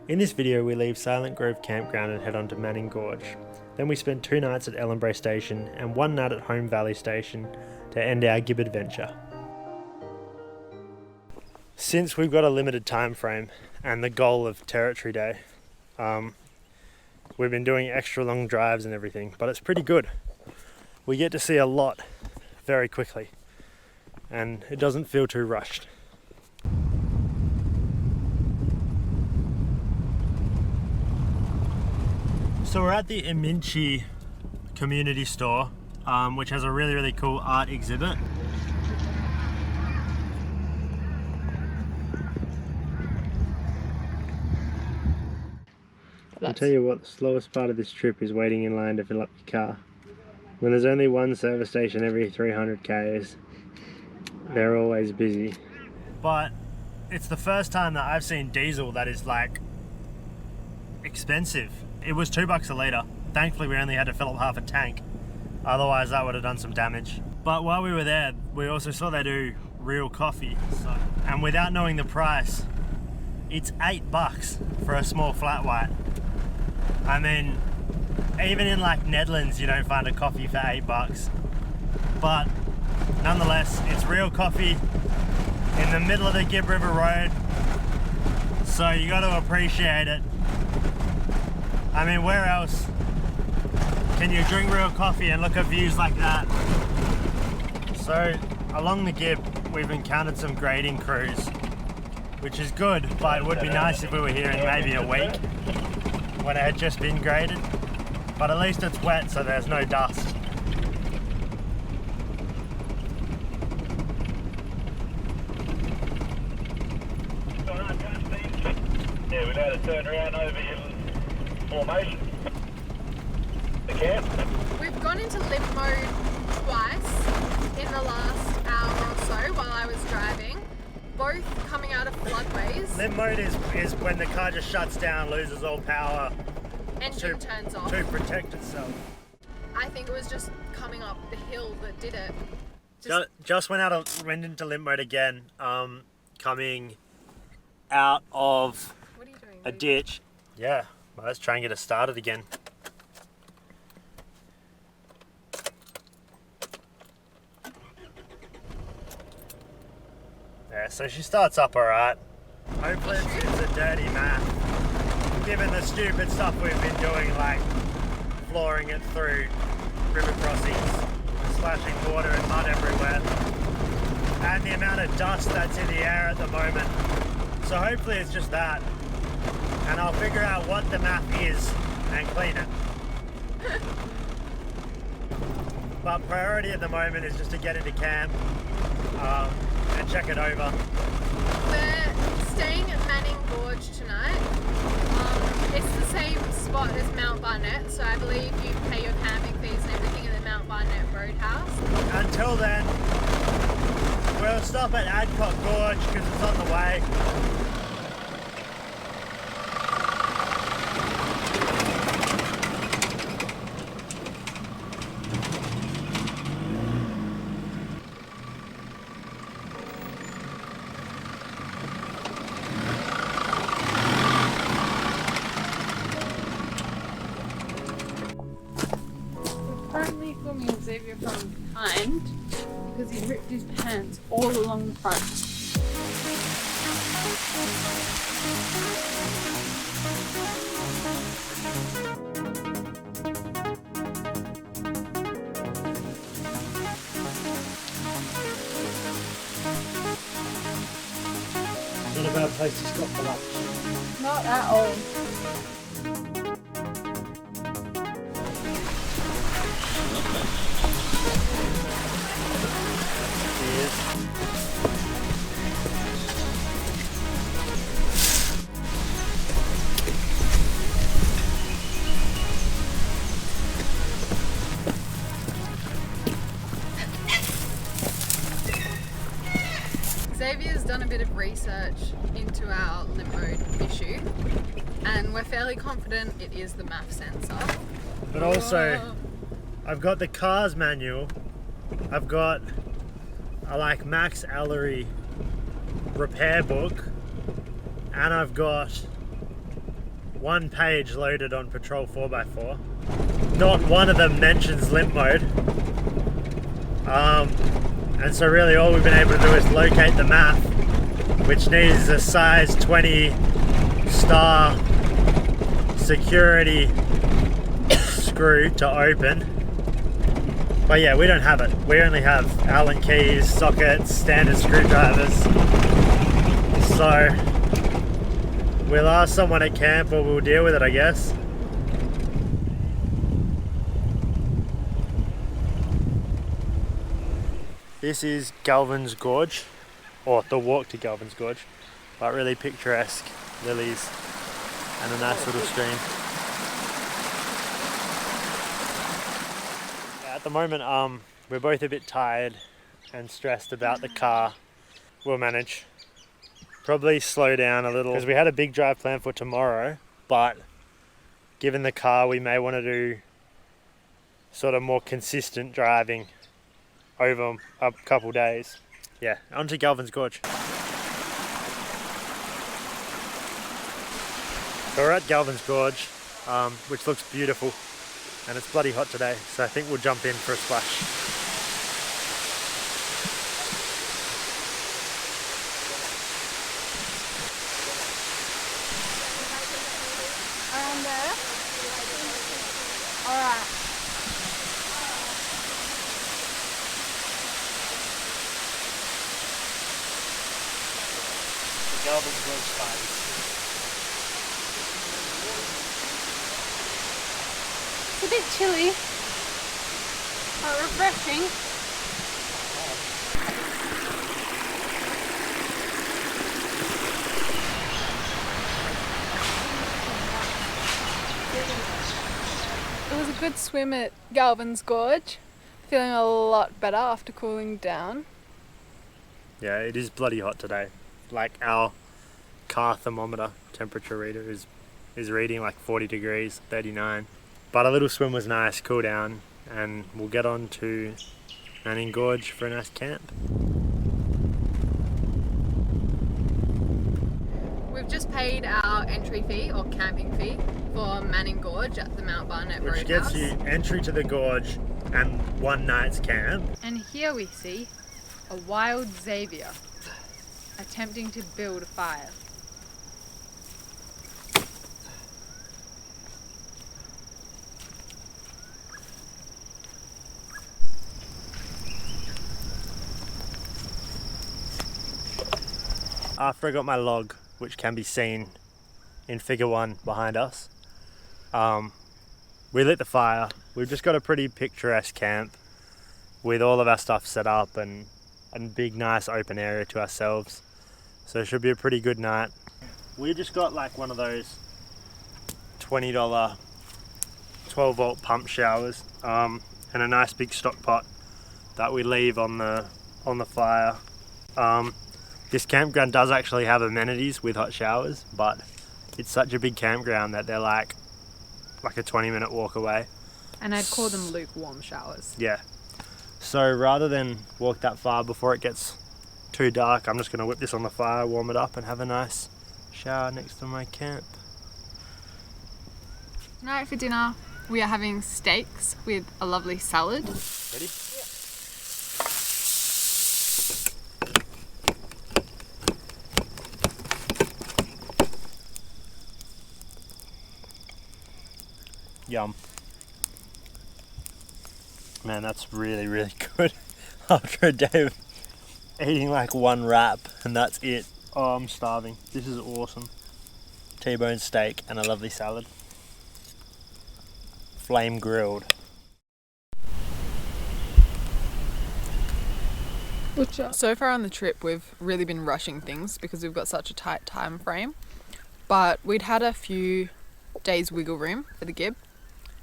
In this video we leave Silent Grove Campground and head on to Manning Gorge. Then we spend 2 nights at Ellenbrae Station and 1 night at Home Valley Station to end our Gibb adventure. Since we've got a limited time frame and the goal of Territory Day, we've been doing extra long drives and everything, but it's pretty good. We get to see a lot very quickly and it doesn't feel too rushed. So we're at the Iminchi community store, which has a really cool art exhibit. I'll tell you what, the slowest part of this trip is waiting in line to fill up your car. When there's only one service station every 300 k's, they're always busy. But it's the first time that I've seen diesel that is like expensive. It was $2 a litre. Thankfully we only had to fill up half a tank, otherwise that would have done some damage. But while we were there, we also saw they do real coffee. And without knowing the price, it's $8 for a small flat white. I mean, even in like Netherlands you don't find a coffee for $8. But nonetheless, it's real coffee in the middle of the Gibb River Road. So you got to appreciate it. I mean, where else can you drink real coffee and look at views like that? So along the Gibb, we've encountered some grading crews, which is good, but it would be nice if we were here in maybe a week when it had just been graded. But at least it's wet, so there's no dust. Yeah, we've had to turn around over here. Formation. The camp. We've gone into limp mode twice in the last hour or so while I was driving, both coming out of floodways. Limp mode is when the car just shuts down, loses all power. Engine turns off. To protect itself. I think it was just coming up the hill that did it. Just went into limp mode again, coming out of what are you doing, a ditch. Yeah. Well, let's try and get it started again. Yeah, so she starts up alright. Hopefully it's a dirty map, given the stupid stuff we've been doing, like flooring it through river crossings, splashing water and mud everywhere, and the amount of dust that's in the air at the moment. So hopefully it's just that. And I'll figure out what the map is and clean it. But priority at the moment is just to get into camp and check it over. We're staying at Manning Gorge tonight. It's the same spot as Mount Barnett, so I believe you pay your camping fees and everything in the Mount Barnett Roadhouse. Until then, we'll stop at Adcock Gorge because it's on the way. Currently filming Xavier from behind because he ripped his pants all along the front. Not a bad place to stop for lunch. Not at all. Xavier's done a bit of research into our limp mode issue, and we're fairly confident it is the MAF sensor. But also, I've got the car's manual, I've got a like Max Allery repair book, and I've got one page loaded on Patrol 4x4. Not one of them mentions limp mode. And so really all we've been able to do is locate the map, which needs a size 20 star security screw to open. But yeah, we don't have it. We only have Allen keys, sockets, standard screwdrivers. So we'll ask someone at camp or we'll deal with it, I guess. This is Galvans Gorge, or the walk to Galvans Gorge, but really picturesque lilies and a nice little stream. At the moment, we're both a bit tired and stressed about the car. We'll manage. Probably slow down a little because we had a big drive planned for tomorrow, but given the car, we may want to do sort of more consistent driving over a couple days. Yeah, on to Galvans Gorge. So we're at Galvans Gorge, which looks beautiful, and it's bloody hot today, so I think we'll jump in for a splash. Around there? Alright. Galvans Gorge spiders. It's a bit chilly, but refreshing. It was a good swim at Galvans Gorge. Feeling a lot better after cooling down. Yeah, it is bloody hot today. Like our car thermometer temperature reader is reading like 40 degrees, 39. But a little swim was nice, cool down, and we'll get on to Manning Gorge for a nice camp. We've just paid our entry fee or camping fee for Manning Gorge at the Mount Barnett Road Which gets House. you entry to the gorge and one night's camp. And here we see a wild Xavier attempting to build a fire. After I got my log, which can be seen in figure 1 behind us, we lit the fire. We've just got a pretty picturesque camp with all of our stuff set up and big nice open area to ourselves. So it should be a pretty good night. We just got like one of those $20 12 volt pump showers and a nice big stock pot that we leave on the fire. This campground does actually have amenities with hot showers, but it's such a big campground that they're like a 20-minute walk away. And I'd call them lukewarm showers. Yeah. So rather than walk that far before it gets too dark, I'm just going to whip this on the fire, warm it up, and have a nice shower next to my camp. Tonight for dinner, we are having steaks with a lovely salad. Ready? Yum. Man, that's really, really good after a day of eating like one wrap and that's it. Oh, I'm starving. This is awesome. T-bone steak and a lovely salad. Flame grilled. So far on the trip, we've really been rushing things because we've got such a tight time frame. But we'd had a few days wiggle room for the Gibb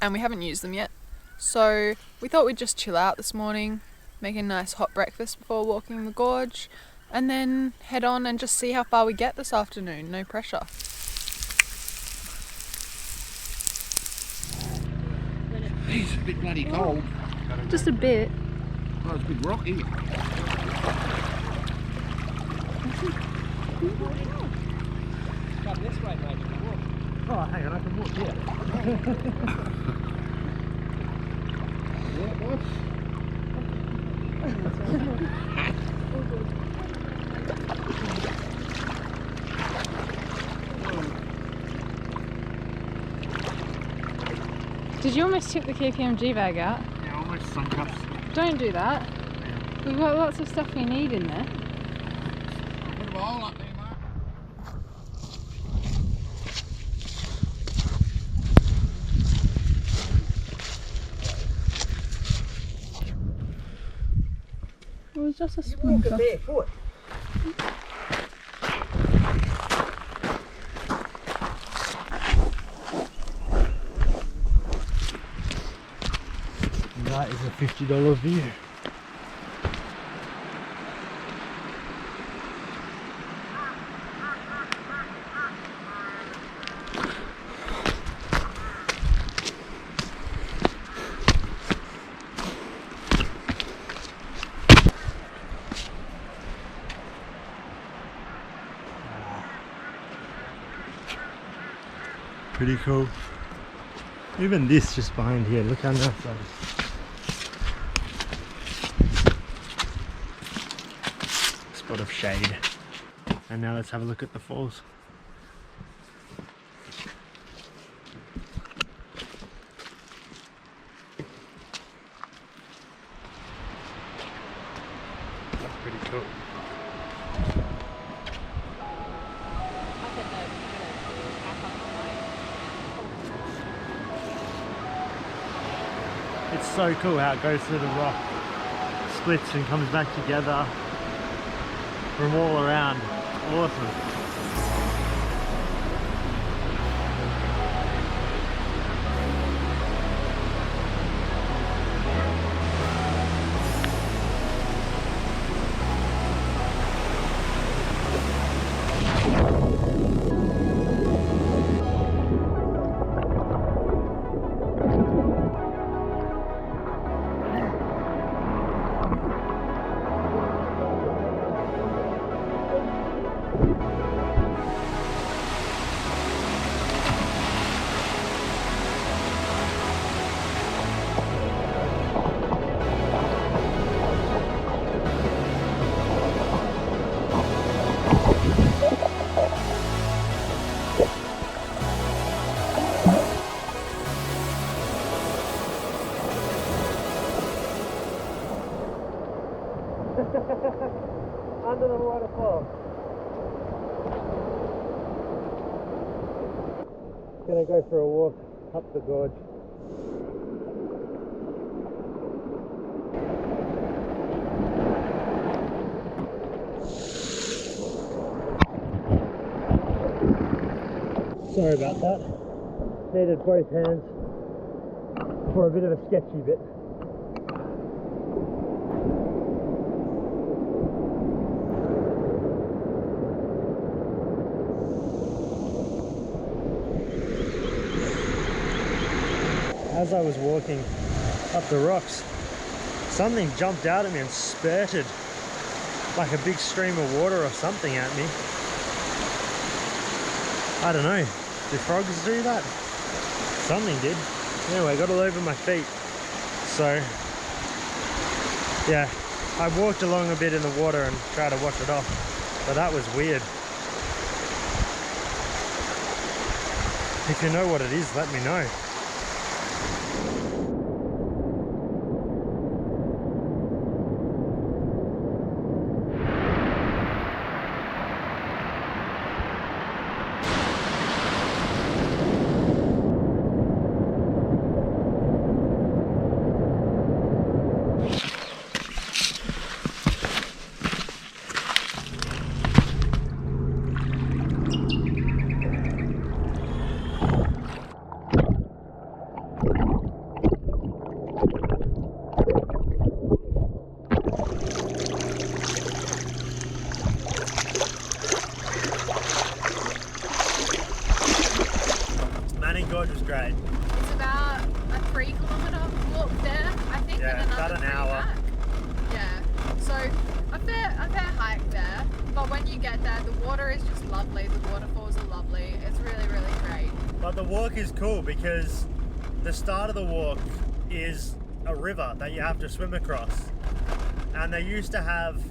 and we haven't used them yet. So we thought we'd just chill out this morning, make a nice hot breakfast before walking the gorge, and then head on and just see how far we get this afternoon. No pressure. It's a bit bloody cold. Just a bit. Oh, it's a big rock, isn't it? Come this way, mate. Oh, hang on, I can walk here. Yeah, boss. Did you almost tip the KPMG bag out? Yeah, almost sunk up. Don't do that. We've got lots of stuff we need in there. Put a hole up there, Mark. It was just a splinter. Barefoot. That is a $50 view. Pretty cool. Even this just behind here, look how nice that is. Spot of shade. And now let's have a look at the falls. That's pretty cool. It's so cool how it goes through the rock, splits and comes back together from all around. Awesome. Under the waterfall. Gonna go for a walk up the gorge. Sorry about that. Needed both hands for a bit of a sketchy bit. As I was walking up the rocks, something jumped out at me and spurted like a big stream of water or something at me. I don't know, do frogs do that? Something did. Anyway, got all over my feet. So, yeah, I walked along a bit in the water and tried to wash it off, but that was weird. If you know what it is, let me know. Manning Gorge was great. It's about a 3-kilometre walk there, I think, Yeah, and about another an 3 hour. back. Yeah, so a fair hike there, but when you get there said, the water is just lovely. The waterfalls are lovely. It's really, really great. But the walk is cool because the start of the walk is a river that you have to swim across. And they used to have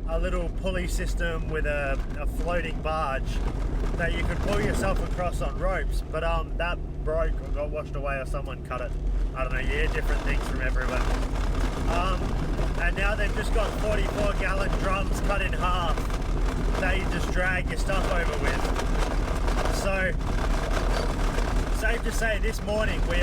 a little pulley system with a floating barge that you could pull yourself across on ropes, but that broke or got washed away or someone cut it. I don't know, you hear different things from everywhere. And now they've just got 44-gallon drums cut in half that you just drag your stuff over with. So, safe to say this morning we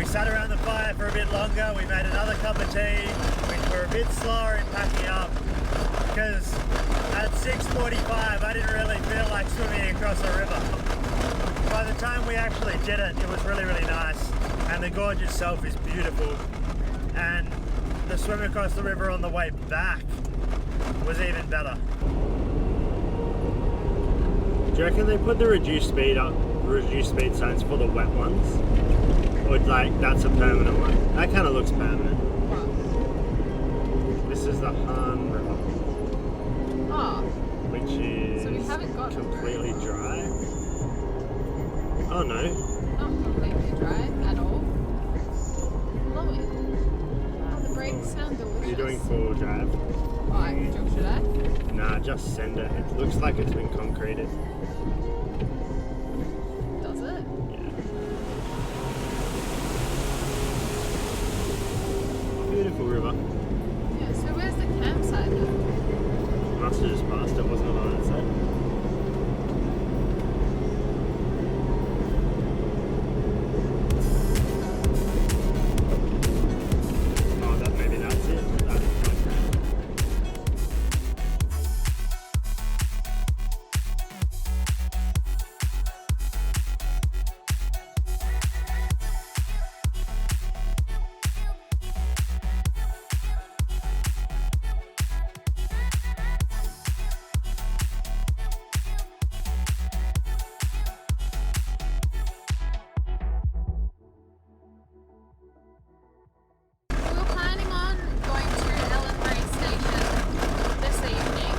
sat around the fire for a bit longer, we made another cup of tea, we were a bit slower in packing up because at 6:45 I didn't really feel like swimming across a river. By the time we actually did it, it was really, really nice, and the gorge itself is beautiful, and the swim across the river on the way back was even better. Do you reckon they put the reduced speed signs for the wet ones? Or like that's a permanent one? That kind of looks permanent. This is the Han River, Oh, which is so we haven't got completely dry. Oh no. Not completely dry at all. Lovely. Oh, the brakes sound delicious. Are you doing full drive? Right, should I? Nah, just send it. It looks like it's been concreted. Does it? Yeah. Beautiful river. Yeah, so where's the campsite then? Must have just passed it, wasn't it on that side? Oh, maybe that's it. That is my friend. We were planning on going to Ellenbrae Station this evening.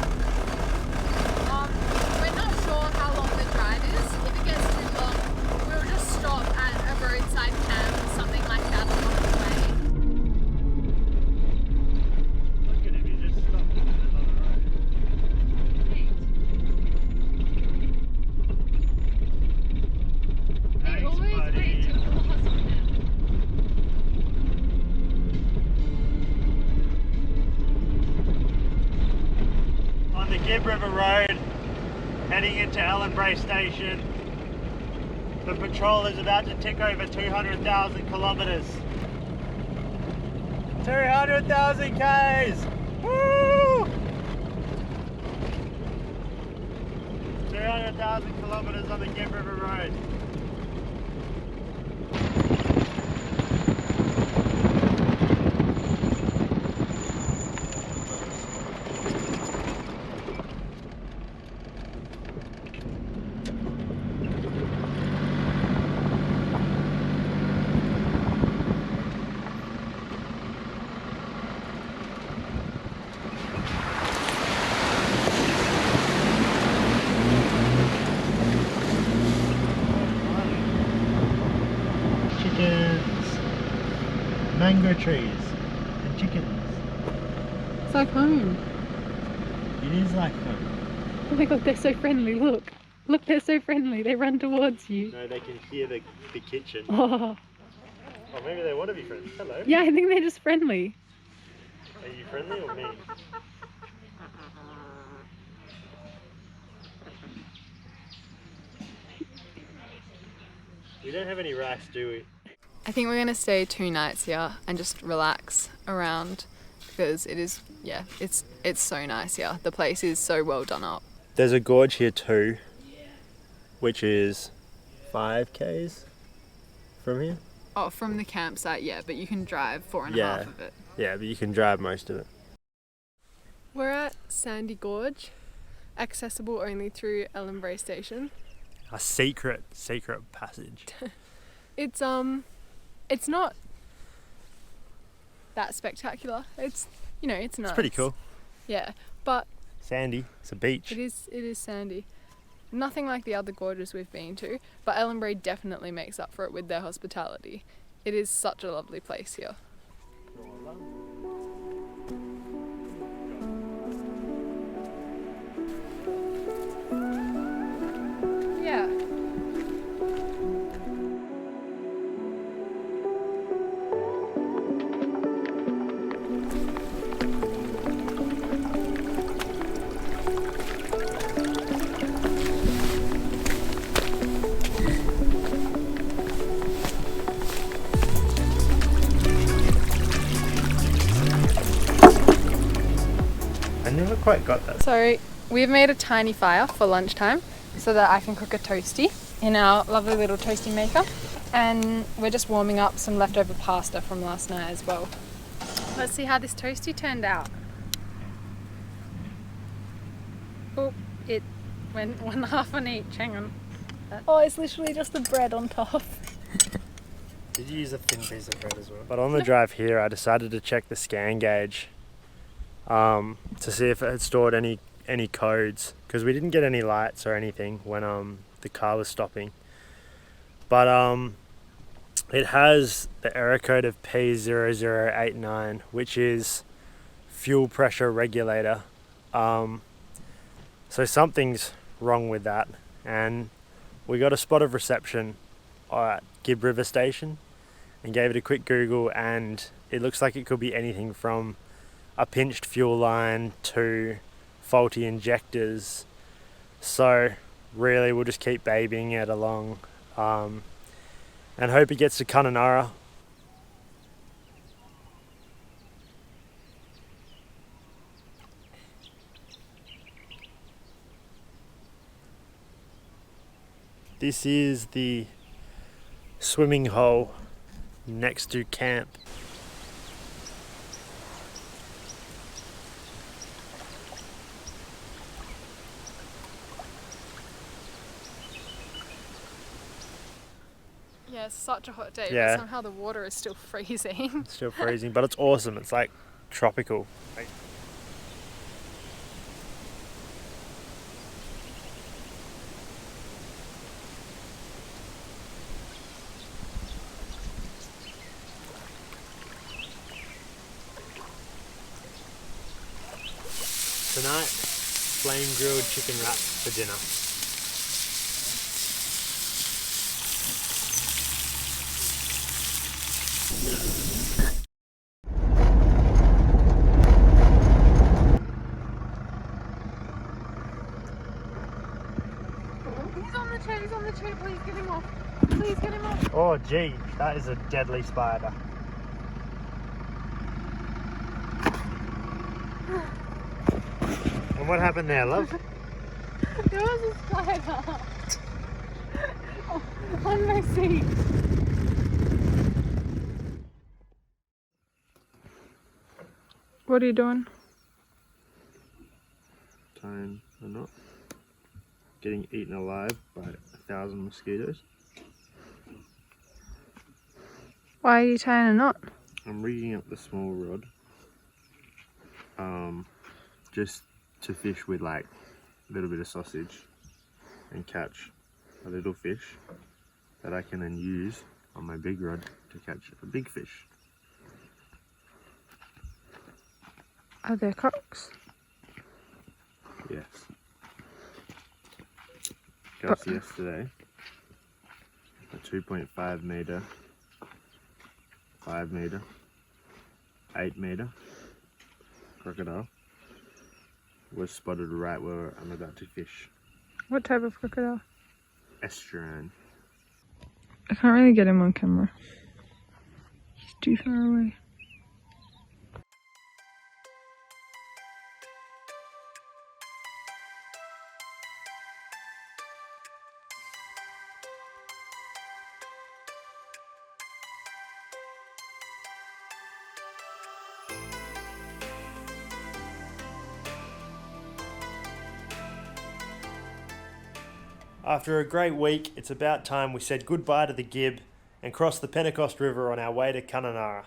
We're not sure how long the drive is. If it gets too long, we'll just stop at a roadside camp or something like that along the way. Look at him, he just stopped in the middle of the road. Thanks, buddy. On the Gibb River Road, heading into Ellenbrae Station. The patrol is about to tick over 200,000 kilometres. 200,000 Ks! Woo! 200,000 kilometres on the Gibb River Road. Chickens, mango trees, and chickens. It's like home. It is like home. Oh my god, they're so friendly. Look. Look, they're so friendly. They run towards you. No, they can hear the kitchen. Oh. Oh, maybe they want to be friends. Hello. Yeah, I think they're just friendly. Are you friendly or me? We don't have any rice, do we? I think we're gonna stay 2 nights here and just relax around because it is, yeah, it's so nice here. The place is so well done up. There's a gorge here too, which is 5 Ks from here. Oh, from the campsite, yeah, but you can drive 4.5 Yeah. of it. Yeah, but you can drive most of it. We're at Sandy Gorge, accessible only through Ellenbrae Station. A secret passage. It's not that spectacular. It's, you know, it's nice. It's pretty cool. Yeah, but Sandy. It's a beach. It is sandy. Nothing like the other gorges we've been to, but Ellenbrae definitely makes up for it with their hospitality. It is such a lovely place here. Yeah. I never quite got that. So we've made a tiny fire for lunchtime so that I can cook a toastie in our lovely little toastie maker, and we're just warming up some leftover pasta from last night as well. Let's see how this toastie turned out. Oh, it went 1/2 on each, hang on. Oh, it's literally just the bread on top. Did you use a thin piece of bread as well? But on the drive here, I decided to check the scan gauge to see if it had stored any codes, because we didn't get any lights or anything when the car was stopping. But it has the error code of P0089, which is fuel pressure regulator. So something's wrong with that, and we got a spot of reception at Gibb River Station and gave it a quick Google, and it looks like it could be anything from a pinched fuel line to faulty injectors. So really we'll just keep babying it along and hope it gets to Kununurra. This is the swimming hole next to camp. Yeah, it's such a hot day, Yeah. but somehow the water is still freezing. It's still freezing, but it's awesome. It's like tropical. Tonight, flame grilled chicken wraps for dinner. He's on the tree, please get him off. Please get him off. Oh gee, that is a deadly spider. And what happened there, love? There was a spider on my seat. What are you doing? Tying a knot. Getting eaten alive by 1,000 mosquitoes. Why are you tying a knot? I'm rigging up the small rod. Just to fish with like a little bit of sausage and catch a little fish that I can then use on my big rod to catch a big fish. Are there cocks? Yes. Just yesterday, a 2.5 meter, 5 meter, 8 meter crocodile was spotted right where I'm about to fish. What type of crocodile? Estuarine. I can't really get him on camera. He's too far away. After a great week, it's about time we said goodbye to the Gibb and crossed the Pentecost River on our way to Kununurra.